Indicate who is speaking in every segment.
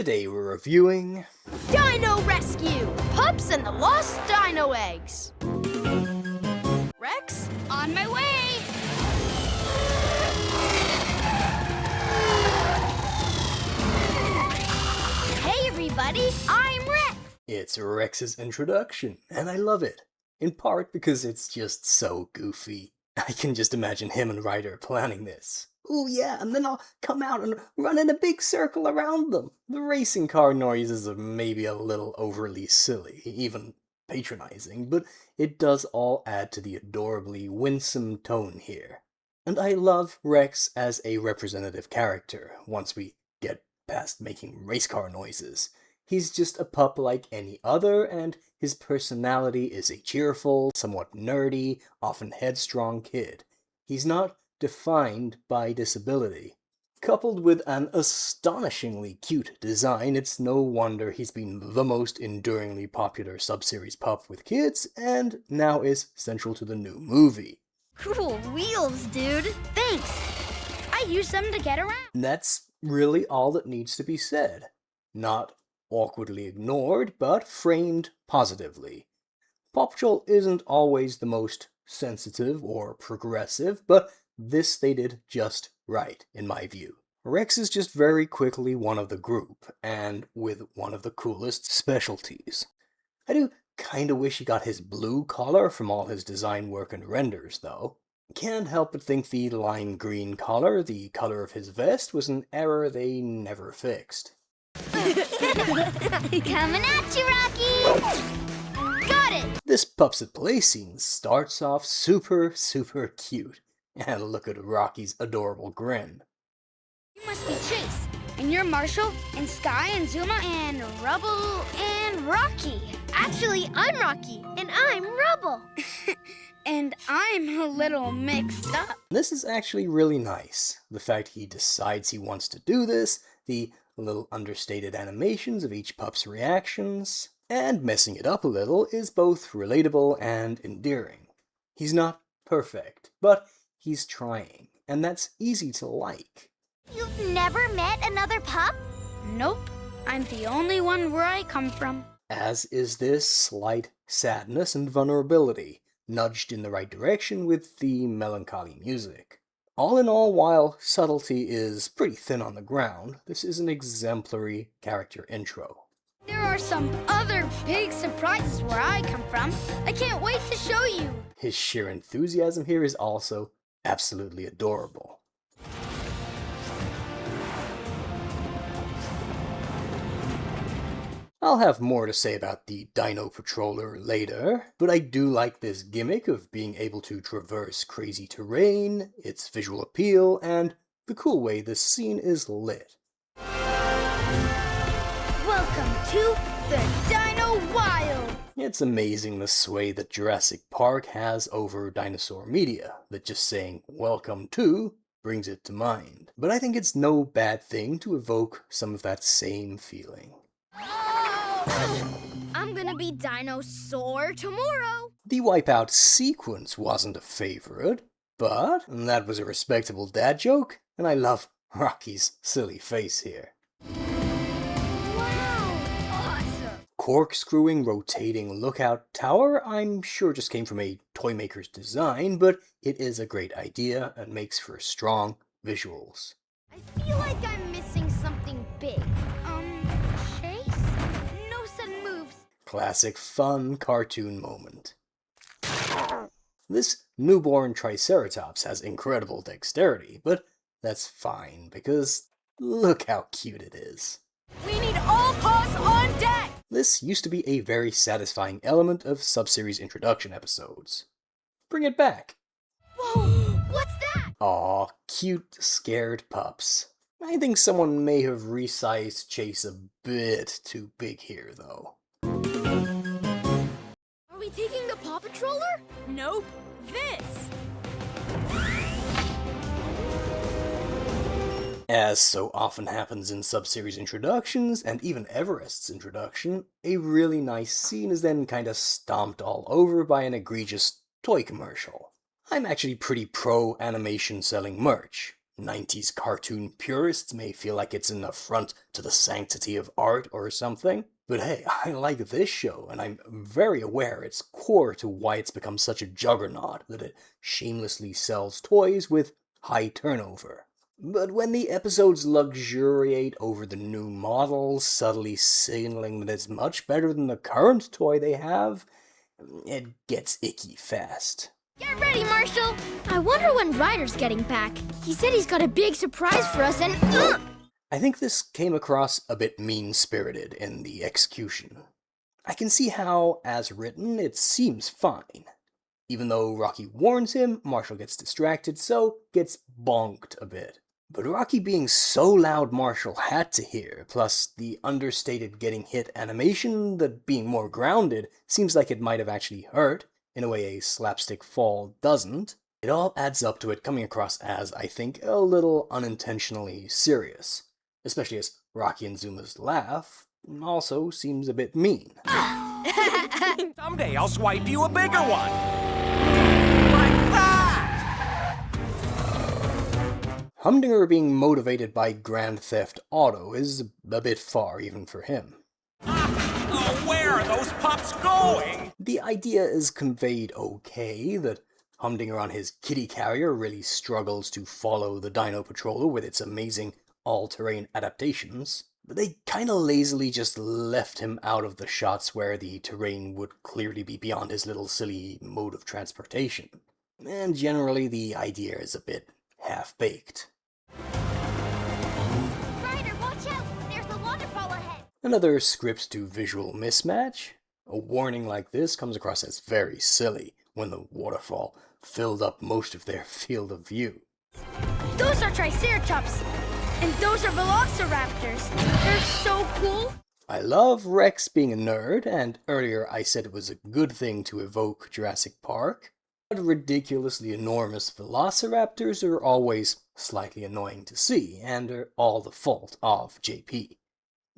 Speaker 1: Today we're reviewing
Speaker 2: Dino Rescue! Pups and the Lost Dino Eggs! Rex, on my way! Hey everybody, I'm Rex!
Speaker 1: It's Rex's introduction, and I love it. In part because it's just so goofy. I can just imagine him and Ryder planning this. Ooh yeah, and then I'll come out and run in a big circle around them. The racing car noises are maybe a little overly silly, even patronizing, but it does all add to the adorably winsome tone here. And I love Rex as a representative character, once we get past making race car noises. He's just a pup like any other, and his personality is a cheerful, somewhat nerdy, often headstrong kid. He's not defined by disability. Coupled with an astonishingly cute design, it's no wonder he's been the most enduringly popular subseries pup with kids, and now is central to the new movie.
Speaker 2: Cool wheels, dude! Thanks! I use them to get around.
Speaker 1: That's really all that needs to be said. Not awkwardly ignored, but framed positively. PAW Patrol isn't always the most sensitive or progressive, but this they did just right, in my view. Rex is just very quickly one of the group, and with one of the coolest specialties. I do kinda wish he got his blue collar from all his design work and renders, though. Can't help but think the lime green collar, the color of his vest, was an error they never fixed.
Speaker 2: Coming at you, Rocky! Got it!
Speaker 1: This Pups at Play scene starts off super cute. And look at Rocky's adorable grin.
Speaker 2: You must be Chase, and you're Marshall, and Sky, and Zuma, and Rubble, and Rocky. Actually, I'm Rocky, and I'm Rubble. And I'm a little mixed up.
Speaker 1: This is actually really nice. The fact he decides he wants to do this, the little understated animations of each pup's reactions, and messing it up a little is both relatable and endearing. He's not perfect, but he's trying, and that's easy to like.
Speaker 2: You've never met another pup? Nope. I'm the only one where I come from.
Speaker 1: As is this slight sadness and vulnerability, nudged in the right direction with the melancholy music. All in all, while subtlety is pretty thin on the ground, this is an exemplary character intro.
Speaker 2: There are some other big surprises where I come from. I can't wait to show you.
Speaker 1: His sheer enthusiasm here is also absolutely adorable. I'll have more to say about the Dino Patroller later, but I do like this gimmick of being able to traverse crazy terrain, its visual appeal, and the cool way this scene is lit.
Speaker 2: Welcome to the Dino Wild!
Speaker 1: It's amazing the sway that Jurassic Park has over dinosaur media, that just saying welcome to brings it to mind. But I think it's no bad thing to evoke some of that same feeling.
Speaker 2: I'm gonna be dinosaur tomorrow.
Speaker 1: The Wipeout sequence wasn't a favorite, but that was a respectable dad joke, and I love Rocky's silly face here.
Speaker 2: Wow, awesome.
Speaker 1: Corkscrewing rotating lookout tower I'm sure just came from a toy maker's design, but it is a great idea and makes for strong visuals.
Speaker 2: I feel like I'm missing something big. Chase? No sudden moves.
Speaker 1: Classic fun cartoon moment. This newborn Triceratops has incredible dexterity, but that's fine because look how cute it is.
Speaker 2: We need all paws on deck!
Speaker 1: This used to be a very satisfying element of subseries introduction episodes. Bring it back.
Speaker 2: Whoa, what's that?
Speaker 1: Aw, cute, scared pups. I think someone may have resized Chase a bit too big here, though.
Speaker 2: Are we taking the Paw Patroller? Nope, this.
Speaker 1: As so often happens in subseries introductions, and even Everest's introduction, a really nice scene is then kinda stomped all over by an egregious toy commercial. I'm actually pretty pro animation selling merch. 90s cartoon purists may feel like it's an affront to the sanctity of art or something. But hey, I like this show, and I'm very aware it's core to why it's become such a juggernaut that it shamelessly sells toys with high turnover. But when the episodes luxuriate over the new models, subtly signaling that it's much better than the current toy they have, it gets icky fast.
Speaker 2: Get ready, Marshall! I wonder when Ryder's getting back. He said he's got a big surprise for us and...
Speaker 1: I think this came across a bit mean-spirited in the execution. I can see how, as written, it seems fine. Even though Rocky warns him, Marshall gets distracted, so gets bonked a bit. But Rocky being so loud Marshall had to hear, plus the understated getting hit animation that being more grounded seems like it might have actually hurt, in a way a slapstick fall doesn't, it all adds up to it coming across as, I think, a little unintentionally serious. Especially as Rocky and Zuma's laugh also seems a bit mean.
Speaker 3: Someday I'll swipe you a bigger one! Like that!
Speaker 1: Humdinger being motivated by Grand Theft Auto is a bit far even for him.
Speaker 3: Oh, where are those pups going?
Speaker 1: The idea is conveyed okay, that Humdinger on his kitty carrier really struggles to follow the Dino Patroller with its amazing all-terrain adaptations, but they kinda lazily just left him out of the shots where the terrain would clearly be beyond his little silly mode of transportation. And generally the idea is a bit half-baked.
Speaker 2: Ryder, watch out! There's a waterfall ahead!
Speaker 1: Another script to visual mismatch. A warning like this comes across as very silly when the waterfall filled up most of their field of view.
Speaker 2: Those are Triceratops! And those are Velociraptors! They're so cool!
Speaker 1: I love Rex being a nerd, and earlier I said it was a good thing to evoke Jurassic Park, but ridiculously enormous Velociraptors are always slightly annoying to see, and are all the fault of JP.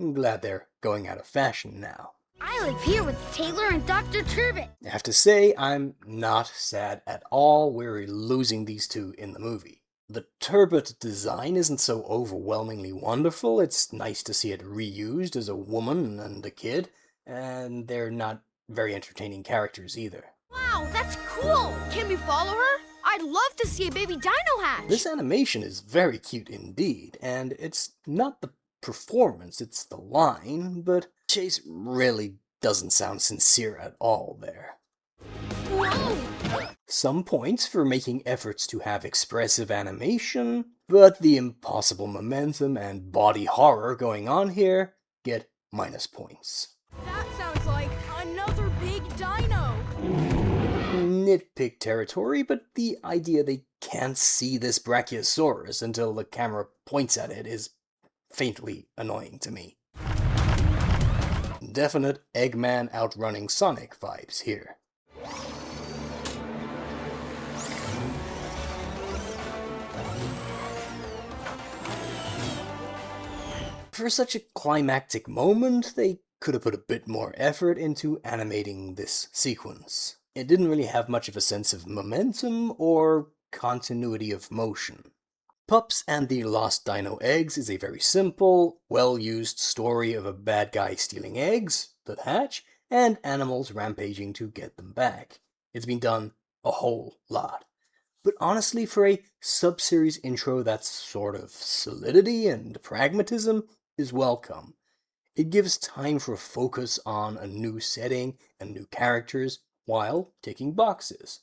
Speaker 1: I'm glad they're going out of fashion now.
Speaker 2: I live here with Taylor and Dr. Turbot.
Speaker 1: I have to say, I'm not sad at all we're losing these two in the movie. The Turbot design isn't so overwhelmingly wonderful, it's nice to see it reused as a woman and a kid, and they're not very entertaining characters either.
Speaker 2: Wow, that's cool! Can we follow her? I'd love to see a baby dino hatch!
Speaker 1: This animation is very cute indeed, and it's not the performance, it's the line, but Chase really doesn't sound sincere at all there.
Speaker 2: Whoa!
Speaker 1: Some points for making efforts to have expressive animation, but the impossible momentum and body horror going on here get minus points.
Speaker 4: That sounds like another big dino!
Speaker 1: Nitpick territory, but the idea they can't see this Brachiosaurus until the camera points at it is faintly annoying to me. Definite Eggman outrunning Sonic vibes here. For such a climactic moment, they could have put a bit more effort into animating this sequence. It didn't really have much of a sense of momentum or continuity of motion. Pups and the Lost Dino Eggs is a very simple, well-used story of a bad guy stealing eggs that hatch, and animals rampaging to get them back. It's been done a whole lot. But honestly, for a sub-series intro, that sort of solidity and pragmatism is welcome. It gives time for a focus on a new setting and new characters while ticking boxes.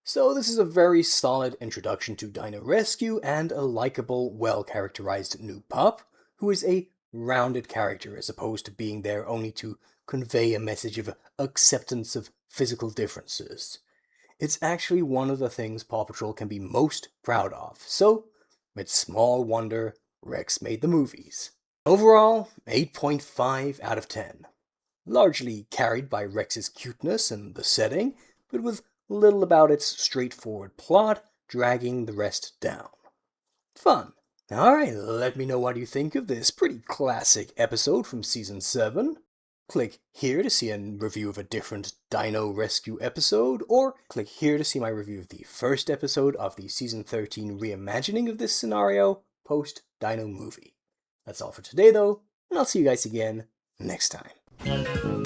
Speaker 1: So this is a very solid introduction to Dino Rescue and a likable, well-characterized new pup who is a rounded character as opposed to being there only to convey a message of acceptance of physical differences. It's actually one of the things PAW Patrol can be most proud of, so it's small wonder Rex made the movies. Overall, 8.5 out of 10. Largely carried by Rex's cuteness and the setting, but with little about its straightforward plot dragging the rest down. Fun. Alright, let me know what you think of this pretty classic episode from Season 7. Click here to see a review of a different Dino Rescue episode, or click here to see my review of the first episode of the Season 13 reimagining of this scenario, post Dino Movie. That's all for today though, and I'll see you guys again next time.